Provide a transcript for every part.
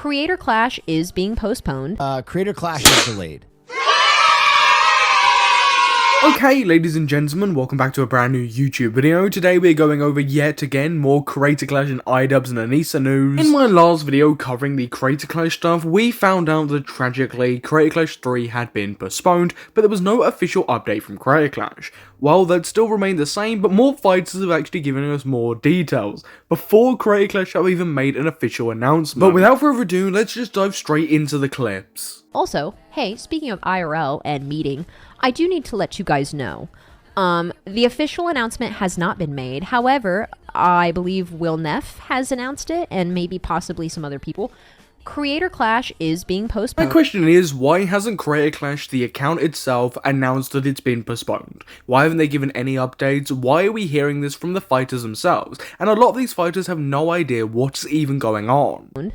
Creator Clash is being postponed. Creator Clash is delayed. Okay, ladies and gentlemen, welcome back to a brand new YouTube video. Today we're going over yet again more Creator Clash and iDubbbz and Anisa news. In my last video covering the Creator Clash stuff, we found out that tragically Creator Clash 3 had been postponed, but there was no official update from Creator Clash. Well, that still remained the same, but more fighters have actually given us more details, before Creator Clash have even made an official announcement. But without further ado, let's just dive straight into the clips. Also, hey, speaking of IRL and meeting, I do need to let you guys know. The official announcement has not been made. However, I believe Will Neff has announced it, and maybe possibly some other people. Creator Clash is being postponed. My question is, why hasn't Creator Clash, the account itself, announced that it's been postponed? Why haven't they given any updates? Why are we hearing this from the fighters themselves? And a lot of these fighters have no idea what's even going on.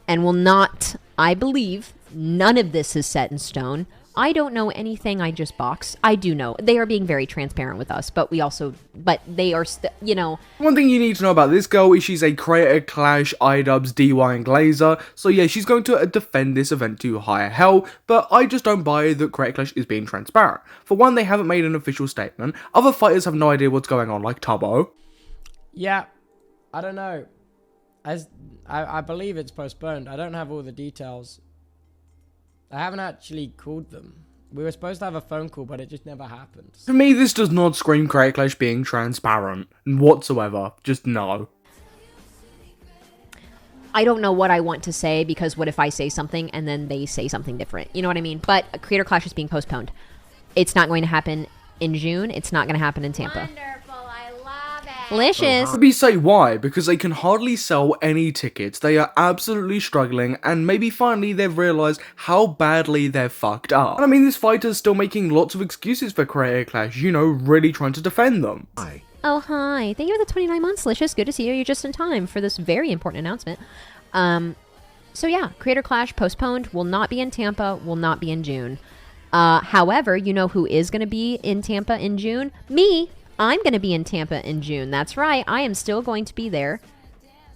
And will not, I believe, none of this is set in stone. I don't know anything, I just box. I do know. They are being very transparent with us, but they are you know. One thing you need to know about this girl is she's a Creator Clash, iDubbbz, DY and Glazer, so yeah, she's going to defend this event to higher hell, but I just don't buy that Creator Clash is being transparent. For one, they haven't made an official statement. Other fighters have no idea what's going on, like Tubbo. Yeah, I don't know. I believe it's postponed. I don't have all the details. I haven't actually called them. We were supposed to have a phone call, but it just never happened. To me, this does not scream Creator Clash being transparent whatsoever. Just no. I don't know what I want to say, because what if I say something and then they say something different? You know what I mean? But Creator Clash is being postponed. It's not going to happen in June. It's not going to happen in Tampa. Wonderful, I love it. Delicious. Maybe say why, because they can hardly sell any tickets, they are absolutely struggling, and maybe finally they've realised how badly they're fucked up. And I mean, this fighter's still making lots of excuses for Creator Clash, you know, really trying to defend them. Oh, hi. Thank you for the 29 months, Licious. Good to see you. You're just in time for this very important announcement. So yeah, Creator Clash postponed, will not be in Tampa, will not be in June. However, you know who is going to be in Tampa in June? Me. I'm going to be in Tampa in June. That's right. I am still going to be there.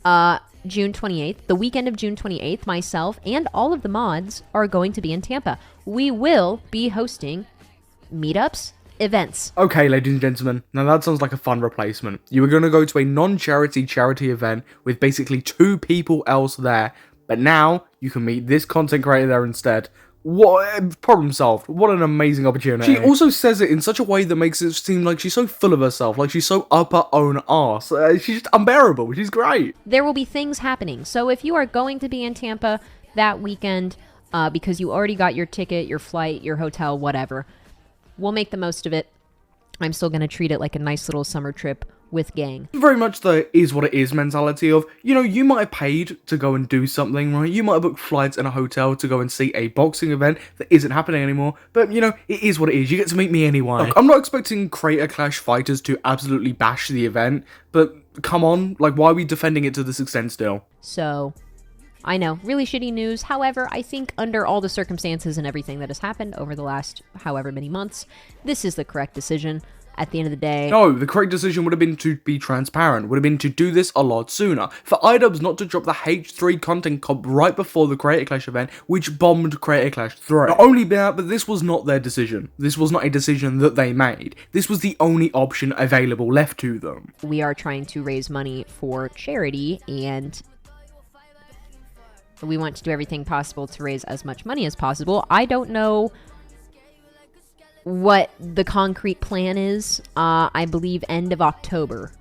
June 28th, the weekend of June 28th, myself and all of the mods are going to be in Tampa. We will be hosting meetups, events. Okay, ladies and gentlemen, now that sounds like a fun replacement. You were going to go to a non-charity event with basically 2 people else there, but now you can meet this content creator there instead. What? Problem solved. What an amazing opportunity. She also says it in such a way that makes it seem like she's so full of herself, like she's so up her own arse. She's just unbearable. She's great. There will be things happening. So if you are going to be in Tampa that weekend, because you already got your ticket, your flight, your hotel, whatever, we'll make the most of it. I'm still going to treat it like a nice little summer trip with gang. Very much the is what it is mentality of, you know, you might have paid to go and do something, right? You might have booked flights and a hotel to go and see a boxing event that isn't happening anymore, but you know, it is what it is. You get to meet me anyway. Look, I'm not expecting Creator Clash fighters to absolutely bash the event, but come on, like, why are we defending it to this extent still? So, I know, really shitty news. However, I think under all the circumstances and everything that has happened over the last however many months, this is the correct decision. At the end of the day. No, the correct decision would have been to be transparent, would have been to do this a lot sooner. For iDubbbz not to drop the H3 content comp right before the Creator Clash event, which bombed Creator Clash 3. Not only that, but this was not their decision. This was not a decision that they made. This was the only option available left to them. We are trying to raise money for charity, and we want to do everything possible to raise as much money as possible. I don't know what the concrete plan is. I believe end of October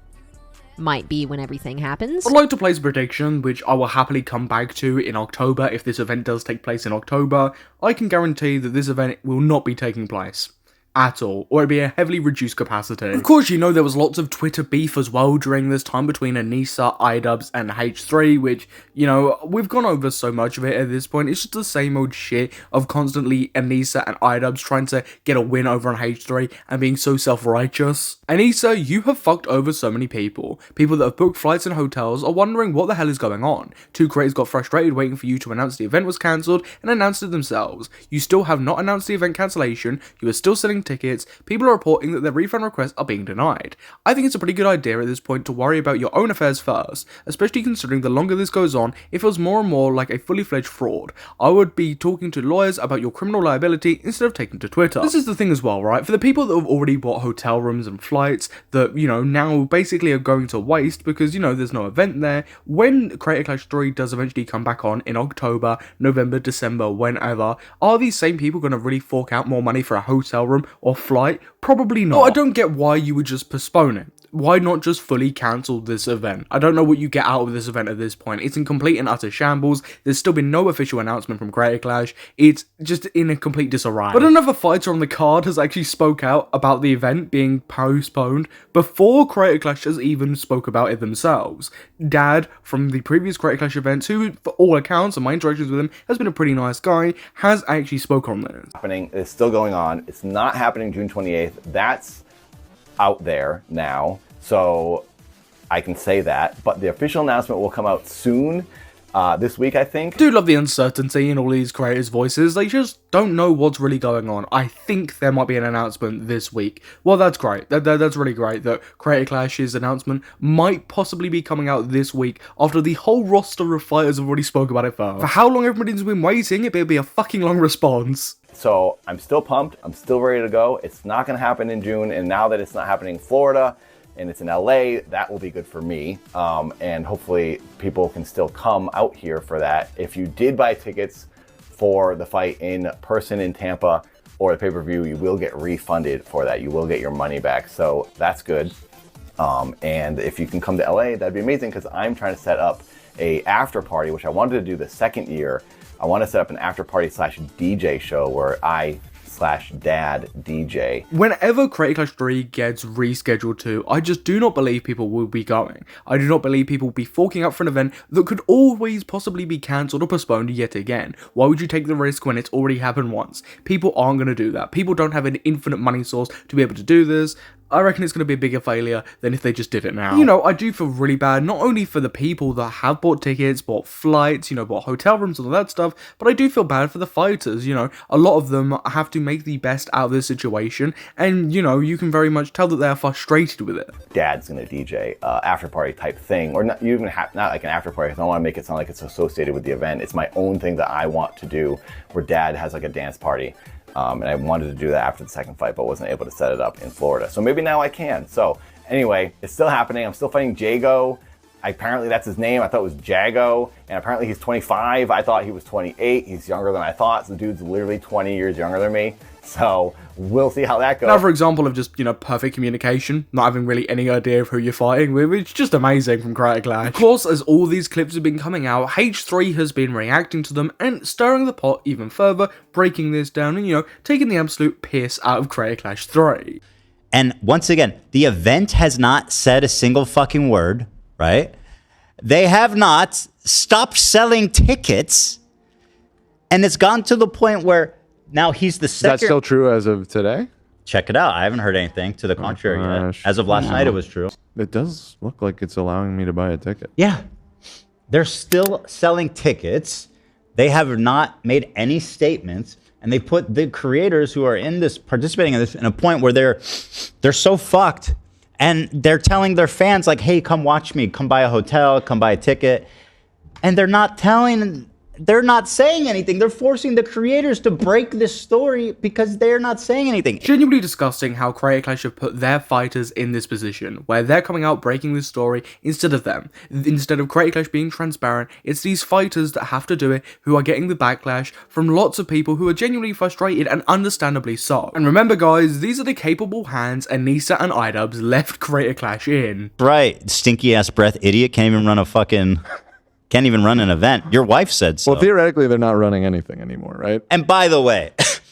might be when everything happens. I'd like to place a prediction, which I will happily come back to in October if this event does take place in October. I can guarantee that this event will not be taking place at all, or it'd be a heavily reduced capacity. Of course, you know, there was lots of Twitter beef as well during this time between Anisa, iDubbbz, and H3, which, you know, we've gone over so much of it at this point. It's just the same old shit of constantly Anisa and iDubbbz trying to get a win over on H3 and being so self-righteous. Anisa, you have fucked over so many people. People that have booked flights and hotels are wondering what the hell is going on. 2 creators got frustrated waiting for you to announce the event was cancelled and announced it themselves. You still have not announced the event cancellation, you are still selling selling tickets, people are reporting that their refund requests are being denied. I think it's a pretty good idea at this point to worry about your own affairs first, especially considering the longer this goes on, it feels more and more like a fully fledged fraud. I would be talking to lawyers about your criminal liability instead of taking to Twitter. This is the thing as well, right? For the people that have already bought hotel rooms and flights that, now basically are going to waste because, there's no event there, when Creator Clash 3 does eventually come back on in October, November, December, whenever, are these same people going to really fork out more money for a hotel room or flight? Probably not. I don't get why you would just postpone it. Why not just fully cancel this event? I don't know what you get out of this event at this point. It's in complete and utter shambles. There's still been no official announcement from Creator Clash. It's just in a complete disarray. But another fighter on the card has actually spoke out about the event being postponed before Creator Clash has even spoke about it themselves. Dad, from the previous Creator Clash events, who, for all accounts and my interactions with him, has been a pretty nice guy, has actually spoke on this. It's still going on. It's not happening June 28th. That's out there now, so I can say that, but the official announcement will come out soon, this week, I think. I do love the uncertainty in all these creators' voices. They just don't know what's really going on. I think there might be an announcement this week. Well, that's great. That's really great that Creator Clash's announcement might possibly be coming out this week after the whole roster of fighters have already spoke about it first. For how long everybody's been waiting, it better be a fucking long response. So I'm still pumped. I'm still ready to go. It's not going to happen in June, and now that it's not happening in Florida and it's in LA, that will be good for me. And hopefully people can still come out here for that. If you did buy tickets for the fight in person in Tampa or the pay-per-view, you will get refunded for that. You will get your money back. So that's good. And if you can come to LA, that'd be amazing, because I'm trying to set up a after party, which I wanted to do the second year. I want to set up an after party / DJ show where I/Dad DJ. Whenever Creator Clash 3 gets rescheduled to, I just do not believe people will be going. I do not believe people will be forking out for an event that could always possibly be cancelled or postponed yet again. Why would you take the risk when it's already happened once? People aren't going to do that. People don't have an infinite money source to be able to do this. I reckon it's going to be a bigger failure than if they just did it now. I do feel really bad, not only for the people that have bought tickets, bought flights, bought hotel rooms and all that stuff, but I do feel bad for the fighters. A lot of them have to make the best out of this situation, and, you can very much tell that they are frustrated with it. Dad's going to DJ after party type thing, or not even not like an after party, because I don't want to make it sound like it's associated with the event. It's my own thing that I want to do, where Dad has like a dance party. And I wanted to do that after the second fight, but wasn't able to set it up in Florida. So maybe now I can. So anyway, it's still happening. I'm still fighting Jago. Apparently that's his name. I thought it was Jago. And apparently he's 25. I thought he was 28. He's younger than I thought. So the dude's literally 20 years younger than me. So we'll see how that goes. Another example of just, perfect communication, not having really any idea of who you're fighting with. It's just amazing from Creator Clash. Of course, as all these clips have been coming out, H3 has been reacting to them and stirring the pot even further, breaking this down and, taking the absolute piss out of Creator Clash 3. And once again, the event has not said a single fucking word, right? They have not stopped selling tickets, and it's gotten to the point where now he's the second. Is that still true as of today? Check it out. I haven't heard anything to the contrary yet. As of last night, it was true. It does look like it's allowing me to buy a ticket. Yeah. They're still selling tickets. They have not made any statements. And they put the creators who are in this, participating in this, in a point where they're so fucked. And they're telling their fans, like, hey, come watch me. Come buy a hotel. Come buy a ticket. And they're not saying anything. They're forcing the creators to break this story because they're not saying anything. Genuinely disgusting how Creator Clash have put their fighters in this position, where they're coming out breaking this story instead of them. Instead of Creator Clash being transparent, it's these fighters that have to do it who are getting the backlash from lots of people who are genuinely frustrated, and understandably so. And remember guys, these are the capable hands Anisa and iDubbbz left Creator Clash in. Right. Stinky ass breath idiot can't even run an event. Your wife said so. Well, theoretically, they're not running anything anymore, right? And by the way,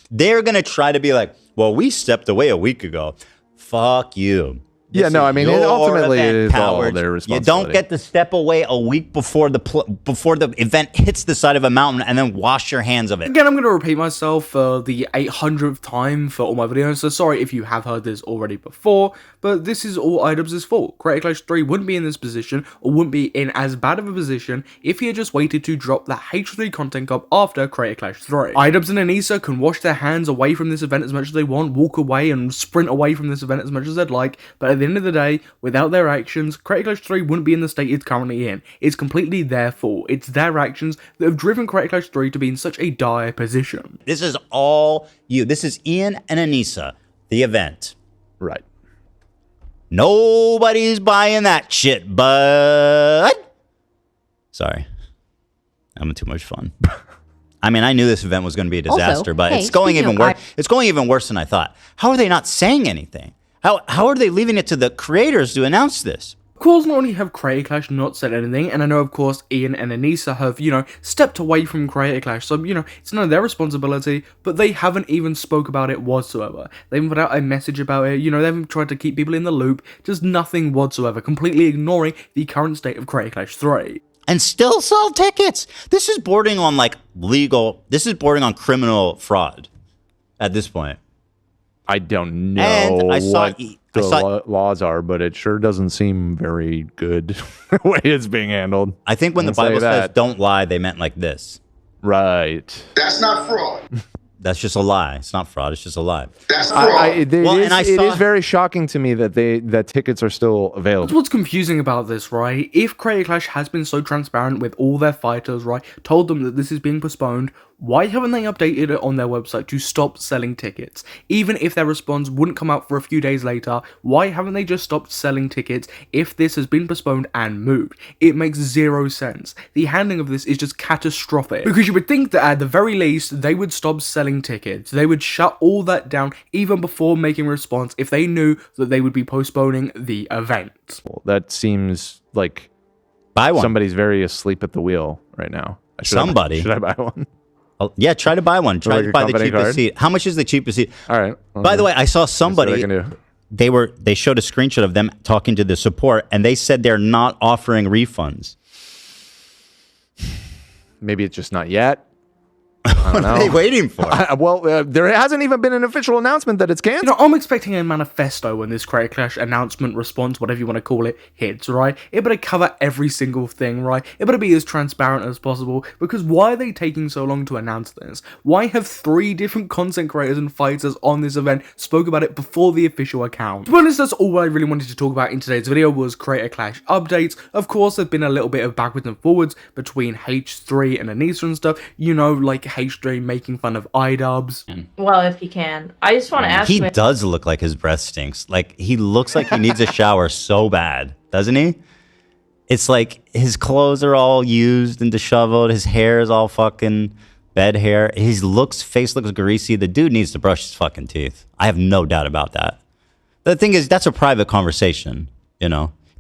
they're going to try to be like, well, we stepped away a week ago. Fuck you. Yeah, no, I mean, ultimately it is all their responsibility. You don't get to step away a week before the event hits the side of a mountain and then wash your hands of it. Again, I'm going to repeat myself for the 800th time for all my videos, so sorry if you have heard this already before, but this is all iDubbbz's fault. Creator Clash 3 wouldn't be in this position, or wouldn't be in as bad of a position if he had just waited to drop the H3 content cup after Creator Clash 3. iDubbbz and Anisa can wash their hands away from this event as much as they want, walk away and sprint away from this event as much as they'd like, but at the end of the day, without their actions, Creator Clash 3 wouldn't be in the state it's currently in. It's completely their fault. It's their actions that have driven Creator Clash 3 to be in such a dire position. This is all you. This is Ian and Anisa, the event. Right. Nobody's buying that shit, bud. Sorry. I'm having too much fun. I mean, I knew this event was going to be a disaster, Also, but hey, it's going speaking even of worse. It's going even worse than I thought. How are they not saying anything? How are they leaving it to the creators to announce this? Of course, not only have Creator Clash not said anything, and I know, of course, Ian and Anisa have, stepped away from Creator Clash, so, it's none of their responsibility, but they haven't even spoke about it whatsoever. They haven't put out a message about it, they haven't tried to keep people in the loop, just nothing whatsoever, completely ignoring the current state of Creator Clash 3. And still sell tickets. This is bordering on, this is bordering on criminal fraud at this point. I don't know And I saw- what the laws are, but it sure doesn't seem very good the way it's being handled. I think when the I'll say Bible says that. don't lie, they meant like this. Right. That's not fraud. That's just a lie. It's not fraud. It's just a lie. That's fraud. It is very shocking to me that tickets are still That's available. what's confusing about this, right? If Creator Clash has been so transparent with all their fighters, right, told them that this is being postponed, why haven't they updated it on their website to stop selling tickets? Even if their response wouldn't come out for a few days later, why haven't they just stopped selling tickets if this has been postponed and moved? It makes zero sense. The handling of this is just catastrophic. Because you would think that at the very least, they would stop selling tickets. They would shut all that down even before making a response if they knew that they would be postponing the event. Well, that seems like Buy one. somebody's very asleep at the wheel right now. Somebody. Should I buy one? Yeah, try to buy one. Try like to a buy the company cheapest card? seat. How much is the cheapest seat? All right. By the way, I saw That's what somebody. I can do. They showed a screenshot of them talking to the support, and they said they're not offering refunds. Maybe it's just not yet. I don't What know. are they waiting for? There hasn't even been an official announcement that it's canceled. I'm expecting a manifesto when this Creator Clash announcement, response, whatever you want to call it, hits, right? It better cover every single thing, right? It better be as transparent as possible, because why are they taking so long to announce this? Why have 3 different content creators and fighters on this event spoke about it before the official account? To be honest, that's all I really wanted to talk about in today's video was Creator Clash updates. Of course, there's been a little bit of backwards and forwards between H3 and Anisa and stuff, like H3 making fun of iDubbbz. Well, if he can. I just want to ask He him. does look like his breath stinks. Like, he looks like he needs a shower so bad, doesn't he? It's like his clothes are all used and disheveled. His hair is all fucking bed hair. His face looks greasy. The dude needs to brush his fucking teeth. I have no doubt about that. The thing is, that's a private conversation,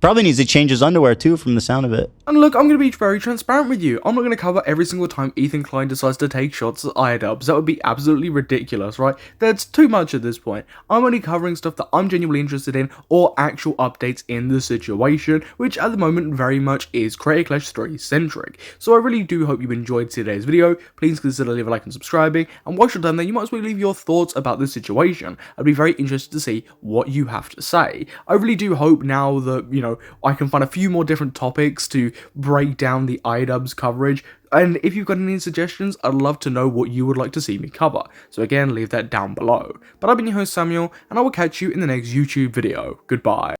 Probably needs to change his underwear, too, from the sound of it. And look, I'm going to be very transparent with you. I'm not going to cover every single time Ethan Klein decides to take shots at iDubbbz. That would be absolutely ridiculous, right? That's too much at this point. I'm only covering stuff that I'm genuinely interested in or actual updates in the situation, which at the moment very much is Creator Clash 3 centric. So I really do hope you enjoyed today's video. Please consider leaving a like and subscribing. And once you're done there, you might as well leave your thoughts about the situation. I'd be very interested to see what you have to say. I really do hope now that, I can find a few more different topics to break down the iDubbbz coverage, and if you've got any suggestions, I'd love to know what you would like to see me cover, so again, leave that down below. But I've been your host Samuel, and I will catch you in the next YouTube video. Goodbye.